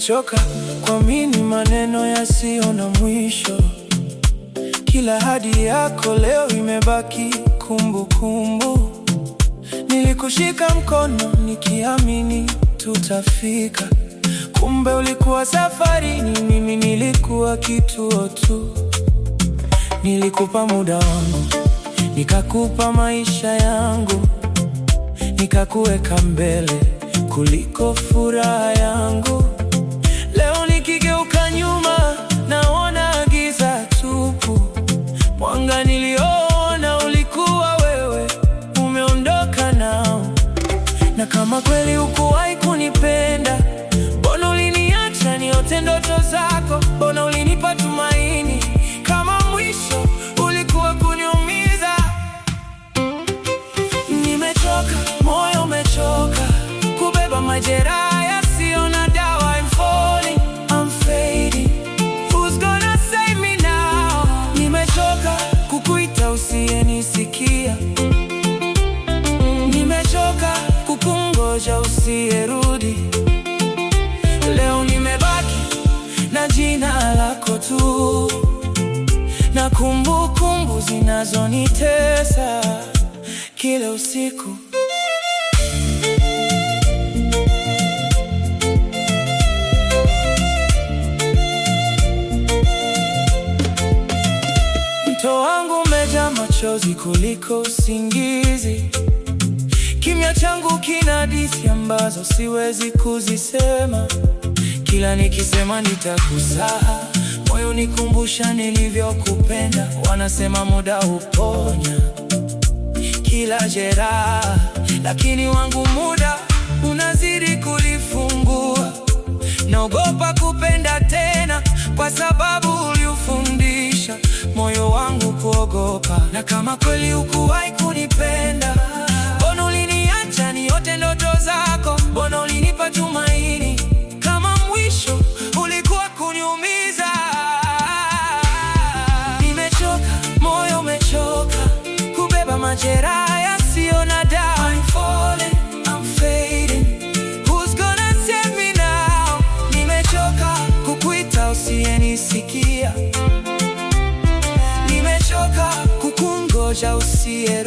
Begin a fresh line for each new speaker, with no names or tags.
Nimechoka kuamini maneno yasiyo na mwisho. Kila ahadi yako leo imebaki kumbukumbu. Nilikushika mkono nikiamini tutafika, kumbe ulikuwa safarini, mimi nilikuwa kituo tu. Nilikupa muda wangu, nikakupa maisha yangu, nikakuweka mbele kuliko furaha yangu. Leo nikigeuka nyuma, naona giza tupu. Mwanga niliona ulikuwa wewe, umeondoka nao. Na kama kweli hukuwahi kunipenda, mbona uliniacha niote ndoto zako? Mbona ulinipa tumaini kama mwisho ulikuwa kuniumiza? Nimechoka, moyo umechoka kubeba majeraha yasiyo na dawa. I'm falling, I'm fading. Who's gonna save me now? Nimechoka kukuita usiyenisikia. Nimechoka kukungoja usiyerudi. Leo nimebaki na jina lako tu, na kumbukumbu zinazonitesa kila usiku. Mto wangu umejaa machozi kuliko usingizi. Kimya changu kina hadithi ambazo siwezi kuzisema. Kila nikisema nitakusahau, moyo unikumbusha nilivyokupenda. Wanasema muda huponya kila jeraha, lakini wangu muda unazidi kulifungua. Naogopa kupenda tena kwa sababu uliufundisha moyo wangu kuogopa. Na kama kweli hukuwahi kunipenda, mbona uliniacha niote ndoto zako? Mbona ulinipa tumaini kama mwisho ulikuwa kuniumiza? Nimechoka, moyo umechoka kubeba majeraha yasiyo na dawa. I'm falling, I'm fading. Who's gonna save me now? Nimechoka kukuita usiyenisikia. Nimechoka kukungoja usiye